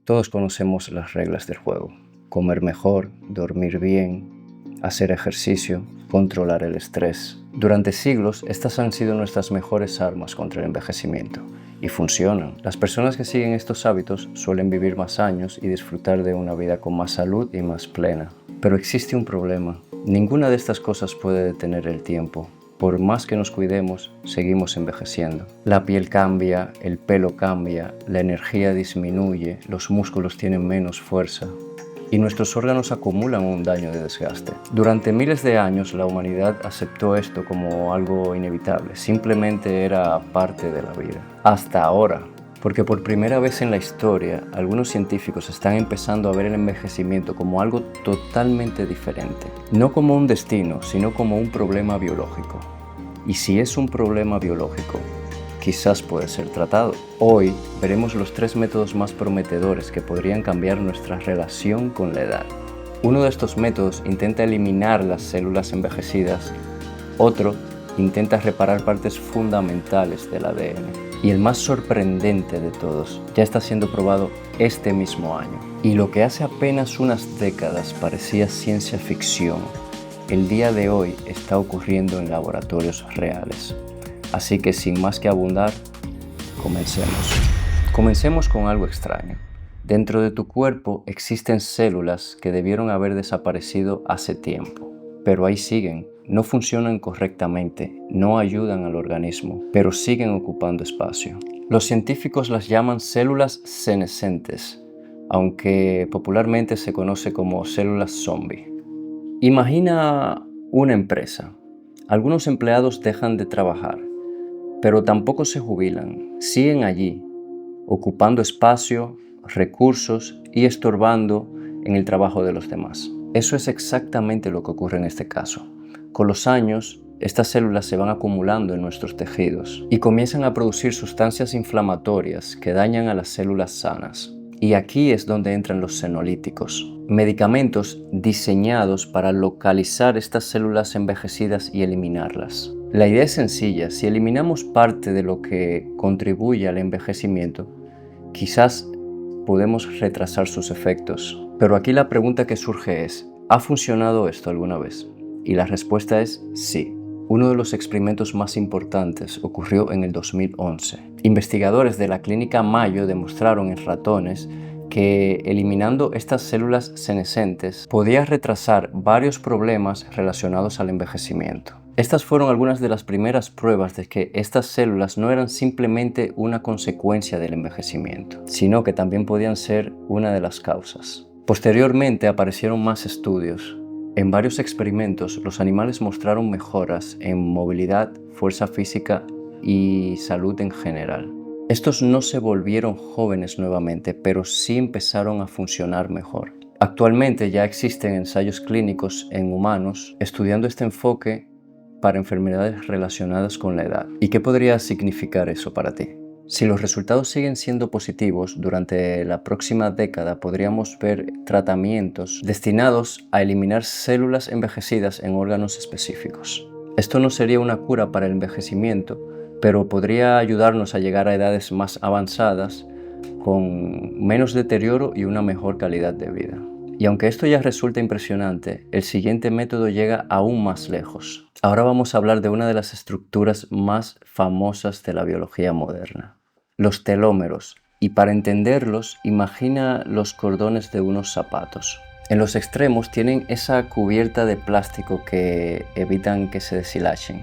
Todos conocemos las reglas del juego: comer mejor, dormir bien, hacer ejercicio, controlar el estrés. Durante siglos, estas han sido nuestras mejores armas contra el envejecimiento y funcionan. Las personas que siguen estos hábitos suelen vivir más años y disfrutar de una vida con más salud y más plena. Pero existe un problema: ninguna de estas cosas puede detener el tiempo. Por más que nos cuidemos, seguimos envejeciendo. La piel cambia, el pelo cambia, la energía disminuye, los músculos tienen menos fuerza y nuestros órganos acumulan un daño de desgaste. Durante miles de años la humanidad aceptó esto como algo inevitable, simplemente era parte de la vida. Hasta ahora, porque por primera vez en la historia, algunos científicos están empezando a ver el envejecimiento como algo totalmente diferente. No como un destino, sino como un problema biológico. Y si es un problema biológico, quizás puede ser tratado. Hoy veremos los 3 métodos más prometedores que podrían cambiar nuestra relación con la edad. Uno de estos métodos intenta eliminar las células envejecidas, otro intenta reparar partes fundamentales del ADN. Y el más sorprendente de todos ya está siendo probado este mismo año. Y lo que hace apenas unas décadas parecía ciencia ficción, el día de hoy está ocurriendo en laboratorios reales. Así que sin más que abundar, comencemos. Comencemos con algo extraño. Dentro de tu cuerpo existen células que debieron haber desaparecido hace tiempo, pero ahí siguen. No funcionan correctamente, no ayudan al organismo, pero siguen ocupando espacio. Los científicos las llaman células senescentes, aunque popularmente se conoce como células zombie. Imagina una empresa. Algunos empleados dejan de trabajar, pero tampoco se jubilan. Siguen allí, ocupando espacio, recursos y estorbando en el trabajo de los demás. Eso es exactamente lo que ocurre en este caso. Con los años, estas células se van acumulando en nuestros tejidos y comienzan a producir sustancias inflamatorias que dañan a las células sanas. Y aquí es donde entran los senolíticos, medicamentos diseñados para localizar estas células envejecidas y eliminarlas. La idea es sencilla: si eliminamos parte de lo que contribuye al envejecimiento, quizás podemos retrasar sus efectos. Pero aquí la pregunta que surge es: ¿ha funcionado esto alguna vez? Y la respuesta es sí. Uno de los experimentos más importantes ocurrió en el 2011. Investigadores de la clínica Mayo demostraron en ratones que eliminando estas células senescentes podía retrasar varios problemas relacionados al envejecimiento. Estas fueron algunas de las primeras pruebas de que estas células no eran simplemente una consecuencia del envejecimiento, sino que también podían ser una de las causas. Posteriormente aparecieron más estudios. En varios experimentos, los animales mostraron mejoras en movilidad, fuerza física y salud en general. Estos no se volvieron jóvenes nuevamente, pero sí empezaron a funcionar mejor. Actualmente ya existen ensayos clínicos en humanos estudiando este enfoque para enfermedades relacionadas con la edad. ¿Y qué podría significar eso para ti? Si los resultados siguen siendo positivos, durante la próxima década podríamos ver tratamientos destinados a eliminar células envejecidas en órganos específicos. Esto no sería una cura para el envejecimiento, pero podría ayudarnos a llegar a edades más avanzadas con menos deterioro y una mejor calidad de vida. Y aunque esto ya resulta impresionante, el siguiente método llega aún más lejos. Ahora vamos a hablar de una de las estructuras más famosas de la biología moderna: los telómeros. Y para entenderlos, imagina los cordones de unos zapatos. En los extremos tienen esa cubierta de plástico que evitan que se deshilachen.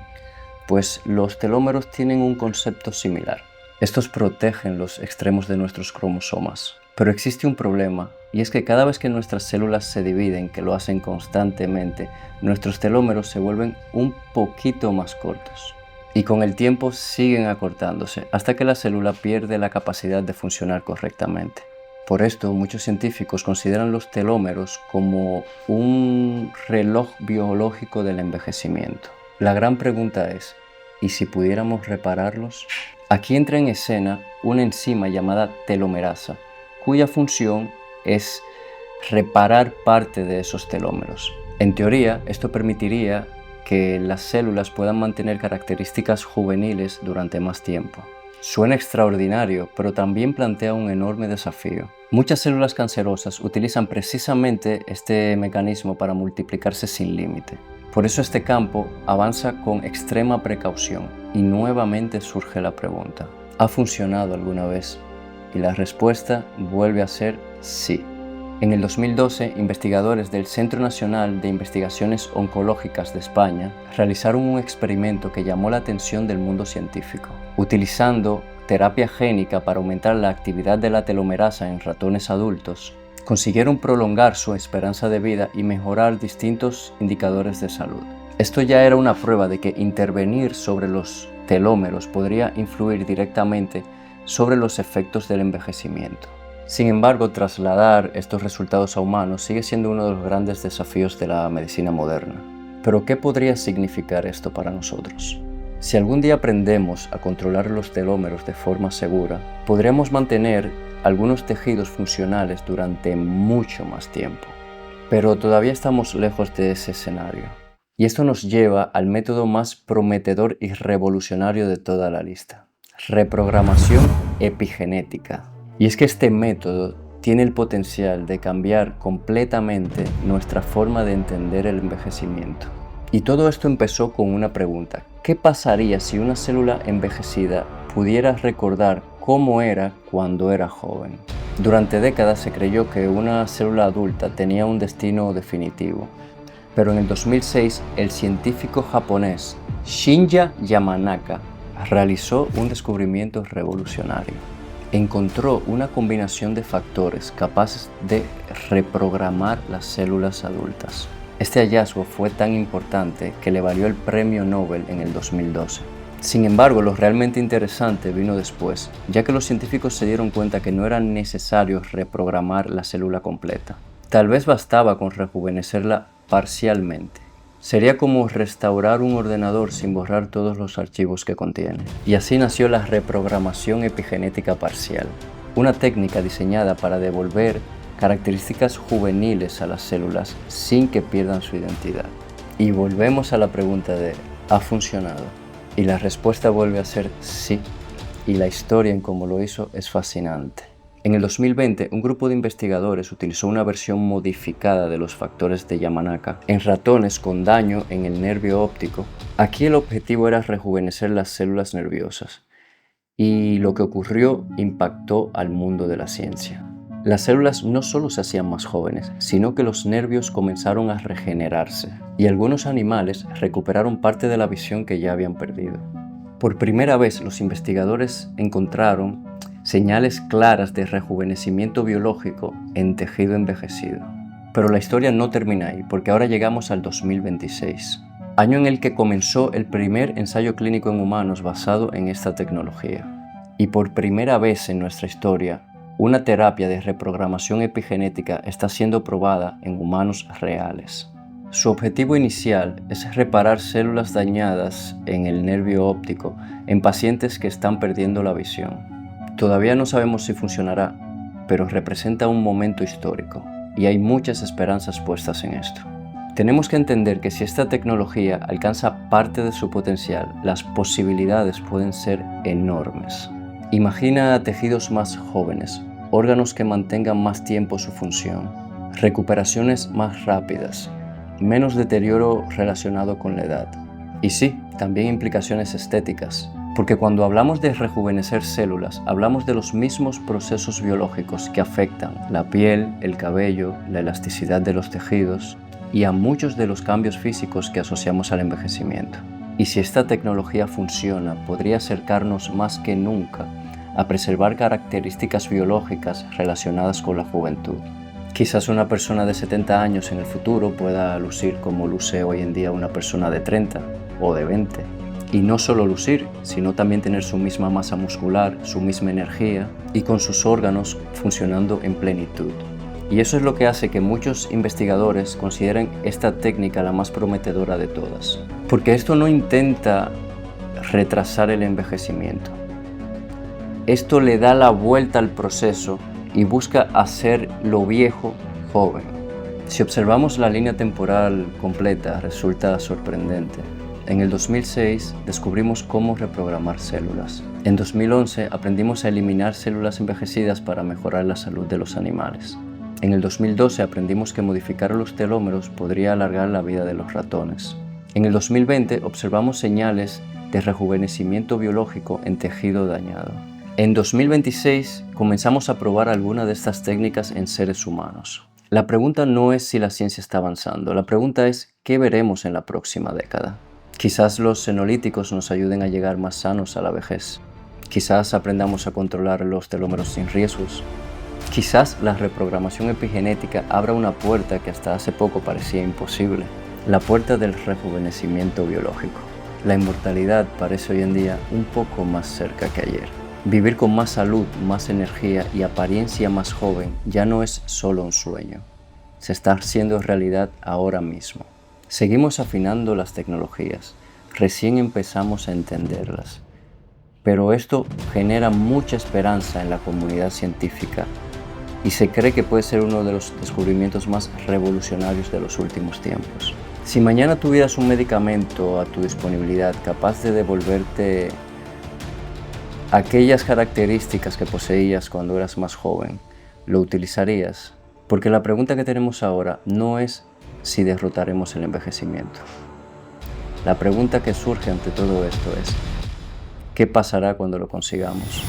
Pues los telómeros tienen un concepto similar. Estos protegen los extremos de nuestros cromosomas. Pero existe un problema, y es que cada vez que nuestras células se dividen, que lo hacen constantemente, nuestros telómeros se vuelven un poquito más cortos. Y con el tiempo siguen acortándose, hasta que la célula pierde la capacidad de funcionar correctamente. Por esto, muchos científicos consideran los telómeros como un reloj biológico del envejecimiento. La gran pregunta es: ¿y si pudiéramos repararlos? Aquí entra en escena una enzima llamada telomerasa, cuya función es reparar parte de esos telómeros. En teoría, esto permitiría que las células puedan mantener características juveniles durante más tiempo. Suena extraordinario, pero también plantea un enorme desafío. Muchas células cancerosas utilizan precisamente este mecanismo para multiplicarse sin límite. Por eso este campo avanza con extrema precaución y nuevamente surge la pregunta: ¿ha funcionado alguna vez? Y la respuesta vuelve a ser sí. En el 2012, investigadores del Centro Nacional de Investigaciones Oncológicas de España realizaron un experimento que llamó la atención del mundo científico. Utilizando terapia génica para aumentar la actividad de la telomerasa en ratones adultos, consiguieron prolongar su esperanza de vida y mejorar distintos indicadores de salud. Esto ya era una prueba de que intervenir sobre los telómeros podría influir directamente sobre los efectos del envejecimiento. Sin embargo, trasladar estos resultados a humanos sigue siendo uno de los grandes desafíos de la medicina moderna. Pero, ¿qué podría significar esto para nosotros? Si algún día aprendemos a controlar los telómeros de forma segura, podremos mantener algunos tejidos funcionales durante mucho más tiempo. Pero todavía estamos lejos de ese escenario. Y esto nos lleva al método más prometedor y revolucionario de toda la lista: reprogramación epigenética. Y es que este método tiene el potencial de cambiar completamente nuestra forma de entender el envejecimiento. Y todo esto empezó con una pregunta: ¿qué pasaría si una célula envejecida pudiera recordar cómo era cuando era joven? Durante décadas se creyó que una célula adulta tenía un destino definitivo. Pero en el 2006, el científico japonés Shinya Yamanaka realizó un descubrimiento revolucionario. Encontró una combinación de factores capaces de reprogramar las células adultas. Este hallazgo fue tan importante que le valió el premio Nobel en el 2012. Sin embargo, lo realmente interesante vino después, ya que los científicos se dieron cuenta que no era necesario reprogramar la célula completa. Tal vez bastaba con rejuvenecerla parcialmente. Sería como restaurar un ordenador sin borrar todos los archivos que contiene. Y así nació la reprogramación epigenética parcial, una técnica diseñada para devolver características juveniles a las células sin que pierdan su identidad. Y volvemos a la pregunta de ¿ha funcionado? Y la respuesta vuelve a ser sí. Y la historia en cómo lo hizo es fascinante. En el 2020, un grupo de investigadores utilizó una versión modificada de los factores de Yamanaka en ratones con daño en el nervio óptico. Aquí el objetivo era rejuvenecer las células nerviosas, y lo que ocurrió impactó al mundo de la ciencia. Las células no solo se hacían más jóvenes, sino que los nervios comenzaron a regenerarse, y algunos animales recuperaron parte de la visión que ya habían perdido. Por primera vez, los investigadores encontraron señales claras de rejuvenecimiento biológico en tejido envejecido. Pero la historia no termina ahí, porque ahora llegamos al 2026, año en el que comenzó el primer ensayo clínico en humanos basado en esta tecnología. Y por primera vez en nuestra historia, una terapia de reprogramación epigenética está siendo probada en humanos reales. Su objetivo inicial es reparar células dañadas en el nervio óptico en pacientes que están perdiendo la visión. Todavía no sabemos si funcionará, pero representa un momento histórico y hay muchas esperanzas puestas en esto. Tenemos que entender que si esta tecnología alcanza parte de su potencial, las posibilidades pueden ser enormes. Imagina tejidos más jóvenes, órganos que mantengan más tiempo su función, recuperaciones más rápidas, menos deterioro relacionado con la edad. Y sí, también implicaciones estéticas. Porque cuando hablamos de rejuvenecer células, hablamos de los mismos procesos biológicos que afectan la piel, el cabello, la elasticidad de los tejidos y a muchos de los cambios físicos que asociamos al envejecimiento. Y si esta tecnología funciona, podría acercarnos más que nunca a preservar características biológicas relacionadas con la juventud. Quizás una persona de 70 años en el futuro pueda lucir como luce hoy en día una persona de 30 o de 20. Y no solo lucir, sino también tener su misma masa muscular, su misma energía y con sus órganos funcionando en plenitud. Y eso es lo que hace que muchos investigadores consideren esta técnica la más prometedora de todas. Porque esto no intenta retrasar el envejecimiento. Esto le da la vuelta al proceso y busca hacer lo viejo joven. Si observamos la línea temporal completa, resulta sorprendente. En el 2006 descubrimos cómo reprogramar células. En 2011 aprendimos a eliminar células envejecidas para mejorar la salud de los animales. En el 2012 aprendimos que modificar los telómeros podría alargar la vida de los ratones. En el 2020 observamos señales de rejuvenecimiento biológico en tejido dañado. En 2026 comenzamos a probar algunas de estas técnicas en seres humanos. La pregunta no es si la ciencia está avanzando, la pregunta es ¿qué veremos en la próxima década? Quizás los senolíticos nos ayuden a llegar más sanos a la vejez. Quizás aprendamos a controlar los telómeros sin riesgos. Quizás la reprogramación epigenética abra una puerta que hasta hace poco parecía imposible, la puerta del rejuvenecimiento biológico. La inmortalidad parece hoy en día un poco más cerca que ayer. Vivir con más salud, más energía y apariencia más joven ya no es solo un sueño. Se está haciendo realidad ahora mismo. Seguimos afinando las tecnologías, recién empezamos a entenderlas. Pero esto genera mucha esperanza en la comunidad científica y se cree que puede ser uno de los descubrimientos más revolucionarios de los últimos tiempos. Si mañana tuvieras un medicamento a tu disponibilidad capaz de devolverte aquellas características que poseías cuando eras más joven, ¿lo utilizarías? Porque la pregunta que tenemos ahora no es si derrotaremos el envejecimiento. La pregunta que surge ante todo esto es, ¿qué pasará cuando lo consigamos?